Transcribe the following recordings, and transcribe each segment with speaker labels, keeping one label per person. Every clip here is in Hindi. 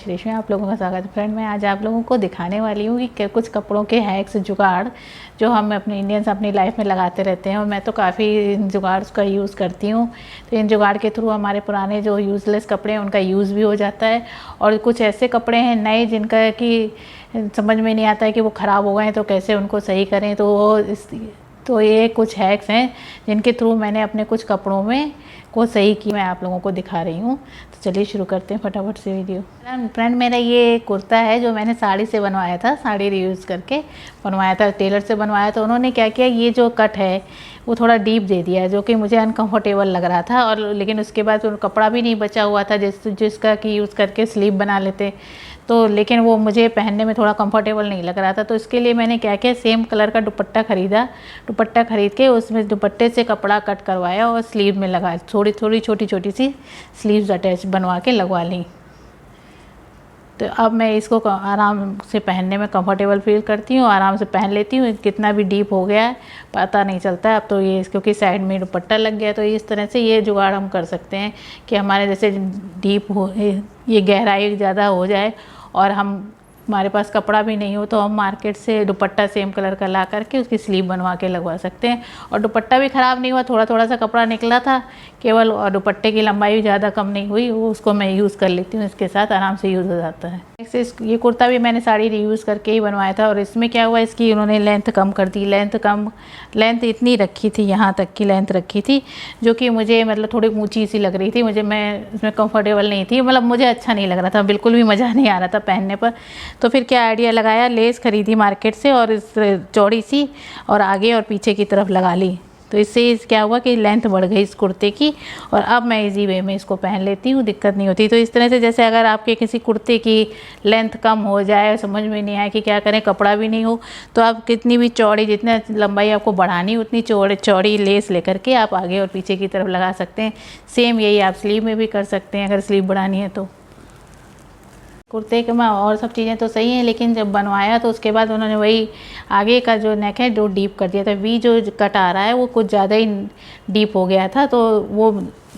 Speaker 1: श्रेष्ठ में आप लोगों का स्वागत है। फ्रेंड, मैं आज आप लोगों को दिखाने वाली हूँ कि कुछ कपड़ों के हैक्स जुगाड़ जो हम अपने इंडियंस अपनी लाइफ में लगाते रहते हैं, और मैं तो काफ़ी इन जुगाड़ का यूज़ करती हूँ। तो इन जुगाड़ के थ्रू हमारे पुराने जो यूज़लेस कपड़े हैं उनका यूज़ भी हो जाता है, और कुछ ऐसे कपड़े हैं नए जिनका कि समझ में नहीं आता है कि वो ख़राब हो गए हैं तो कैसे उनको सही करें। तो ये कुछ हैक्स हैं जिनके थ्रू मैंने अपने कुछ कपड़ों में को सही की, मैं आप लोगों को दिखा रही हूँ। तो चलिए शुरू करते हैं फटाफट से वीडियो। फ्रेंड, मेरा ये कुर्ता है जो मैंने साड़ी से बनवाया था, साड़ी रीयूज़ करके बनवाया था, टेलर से बनवाया। तो उन्होंने क्या किया, ये जो कट है वो थोड़ा डीप दे दिया जो कि मुझे अनकंफर्टेबल लग रहा था, और लेकिन उसके बाद तो कपड़ा भी नहीं बचा हुआ था जिसका कि यूज़ करके स्लीव बना लेते। तो लेकिन वो मुझे पहनने में थोड़ा कंफर्टेबल नहीं लग रहा था। तो इसके लिए मैंने क्या किया, सेम कलर का दुपट्टा ख़रीदा। दुपट्टा ख़रीद के उसमें दुपट्टे से कपड़ा कट करवाया और स्लीव में लगा, थोड़ी थोड़ी छोटी छोटी सी स्लीव्स अटैच बनवा के लगवा ली। तो अब मैं इसको आराम से पहनने में कंफर्टेबल फील करती हूँ, आराम से पहन लेती हूँ। कितना भी डीप हो गया है पता नहीं चलता है। अब तो ये क्योंकि साइड में दुपट्टा लग गया, तो इस तरह से ये जुगाड़ हम कर सकते हैं कि हमारे जैसे डीप हो, ये गहराई ज़्यादा हो जाए और हमारे पास कपड़ा भी नहीं हो तो हम मार्केट से दुपट्टा सेम कलर का ला करके उसकी स्लीव बनवा के लगवा सकते हैं। और दुपट्टा भी ख़राब नहीं हुआ, थोड़ा थोड़ा सा कपड़ा निकला था केवल, और दुपट्टे की लंबाई भी ज़्यादा कम नहीं हुई। वो उसको मैं यूज़ कर लेती हूँ, इसके साथ आराम से यूज़ हो जाता है। ये कुर्ता भी मैंने साड़ी रीयूज़ करके ही बनवाया था, और इसमें क्या हुआ, इसकी उन्होंने लेंथ कम कर दी। लेंथ इतनी रखी थी, यहाँ तक की लेंथ रखी थी जो कि मुझे मतलब थोड़ी ऊँची सी लग रही थी। मैं इसमें कंफर्टेबल नहीं थी, मतलब मुझे अच्छा नहीं लग रहा था, बिल्कुल भी मज़ा नहीं आ रहा था पहनने पर। तो फिर क्या आइडिया लगाया, लेस ख़रीदी मार्केट से और इस चौड़ी सी और आगे और पीछे की तरफ लगा ली। तो इससे क्या हुआ कि लेंथ बढ़ गई इस कुर्ते की, और अब मैं इजी वे में इसको पहन लेती हूँ, दिक्कत नहीं होती। तो इस तरह से जैसे अगर आपके किसी कुर्ते की लेंथ कम हो जाए, समझ में नहीं आए कि क्या करें, कपड़ा भी नहीं हो, तो आप कितनी भी चौड़ी, जितना लंबाई आपको बढ़ानी उतनी चौड़ी लेस लेकर के आप आगे और पीछे की तरफ लगा सकते हैं। सेम यही आप स्लीव में भी कर सकते हैं अगर स्लीव बढ़ानी है तो। कुर्ते के में और सब चीज़ें तो सही हैं, लेकिन जब बनवाया तो उसके बाद उन्होंने वही आगे का जो नेक है जो डीप कर दिया था। वी जो कट आ रहा है वो कुछ ज़्यादा ही डीप हो गया था, तो वो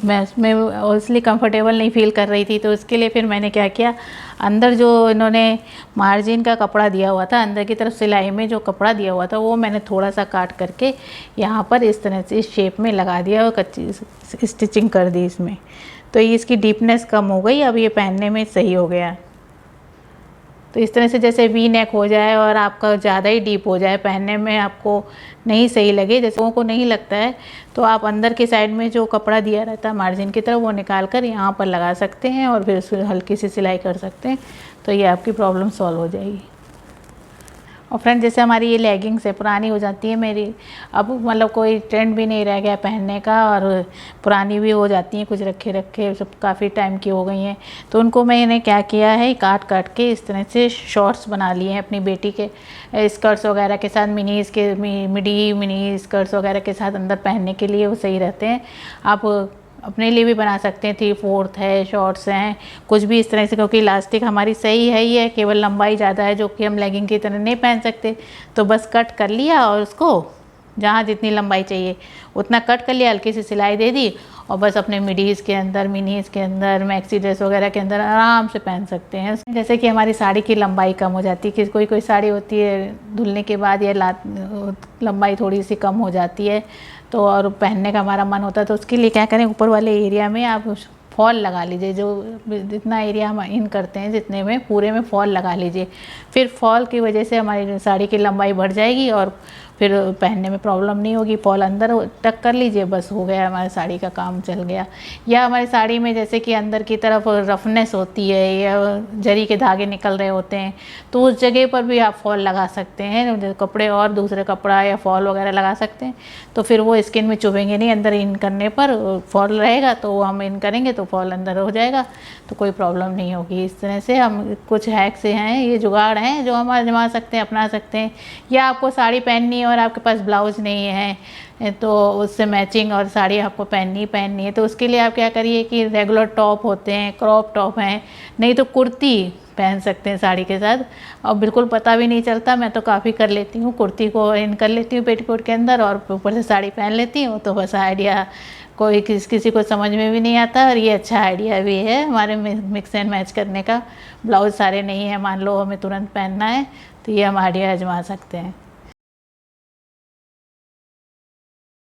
Speaker 1: मैं उसमें इसलिए कंफर्टेबल नहीं फील कर रही थी। तो उसके लिए फिर मैंने क्या किया, अंदर जो इन्होंने मार्जिन का कपड़ा दिया हुआ था, अंदर की तरफ सिलाई में जो कपड़ा दिया हुआ था वो मैंने थोड़ा सा काट करके यहाँ पर इस तरह से इस शेप में लगा दिया और कच्ची स्टिचिंग कर दी इसमें। तो ये इसकी डीपनेस कम हो गई, अब ये पहनने में सही हो गया। तो इस तरह से जैसे वी नेक हो जाए और आपका ज़्यादा ही डीप हो जाए, पहनने में आपको नहीं सही लगे, जैसे लोगों को नहीं लगता है, तो आप अंदर की साइड में जो कपड़ा दिया रहता है मार्जिन की तरफ वो निकाल कर यहाँ पर लगा सकते हैं और फिर उसमें हल्की सी सिलाई कर सकते हैं। तो ये आपकी प्रॉब्लम सॉल्व हो जाएगी। और फ्रेंड, जैसे हमारी ये लेगिंग्स है पुरानी हो जाती है मेरी, अब मतलब कोई ट्रेंड भी नहीं रह गया पहनने का, और पुरानी भी हो जाती हैं, कुछ रखे रखे सब काफ़ी टाइम की हो गई हैं। तो उनको मैंने क्या किया है, काट के इस तरह से शॉर्ट्स बना लिए हैं अपनी बेटी के स्कर्ट्स वगैरह के साथ, मिनी स्कर्ट्स वगैरह के साथ अंदर पहनने के लिए वो सही रहते हैं। आप अपने लिए भी बना सकते हैं, 3/4 है, शॉर्ट्स हैं, कुछ भी इस तरह से, क्योंकि इलास्टिक हमारी सही है ही है, केवल लंबाई ज़्यादा है जो कि हम लेगिंग की तरह नहीं पहन सकते। तो बस कट कर लिया और उसको जहाँ जितनी लंबाई चाहिए उतना कट कर लिया, हल्की सी सिलाई दे दी, और बस अपने मिडीज़ के अंदर, मिनीज़ के अंदर, मैक्सी ड्रेस वगैरह के अंदर आराम से पहन सकते हैं। जैसे कि हमारी साड़ी की लंबाई कम हो जाती है, कि कोई साड़ी होती है धुलने के बाद या लंबाई थोड़ी सी कम हो जाती है, तो और पहनने का हमारा मन होता है, तो उसके लिए क्या करें, ऊपर वाले एरिया में आप फॉल लगा लीजिए। जो जितना एरिया हम इन करते हैं जितने में पूरे में फॉल लगा लीजिए। फिर फॉल की वजह से हमारी साड़ी की लंबाई बढ़ जाएगी और फिर पहनने में प्रॉब्लम नहीं होगी। फॉल अंदर टक कर लीजिए, बस हो गया, हमारी साड़ी का काम चल गया। या हमारी साड़ी में जैसे कि अंदर की तरफ रफनेस होती है या जरी के धागे निकल रहे होते हैं, तो उस जगह पर भी आप फॉल लगा सकते हैं, कपड़े और दूसरे कपड़ा या फॉल वगैरह लगा सकते हैं। तो फिर वो स्किन में चुभेंगे नहीं, अंदर इन करने पर फॉल रहेगा, तो हम इन करेंगे तो फॉल अंदर हो जाएगा, तो कोई प्रॉब्लम नहीं होगी। इस तरह से हम कुछ हैक्स हैं, ये जुगाड़ हैं जो हम आजमा सकते हैं, अपना सकते हैं। या आपको साड़ी पहननी है और आपके पास ब्लाउज नहीं है तो उससे मैचिंग और साड़ी आपको पहननी है, तो उसके लिए आप क्या करिए कि रेगुलर टॉप होते हैं, क्रॉप टॉप हैं, नहीं तो कुर्ती पहन सकते हैं साड़ी के साथ, और बिल्कुल पता भी नहीं चलता। मैं तो काफ़ी कर लेती हूँ, कुर्ती को इन कर लेती हूँ पेटीकोट के अंदर और ऊपर से साड़ी पहन लेती हूँ, तो बस आइडिया कोई किसी को समझ में भी नहीं आता, और ये अच्छा आइडिया भी है हमारे मिक्स एंड मैच करने का। ब्लाउज सारे नहीं है, मान लो हमें तुरंत पहनना है, तो ये हम आइडिया आजमा सकते हैं।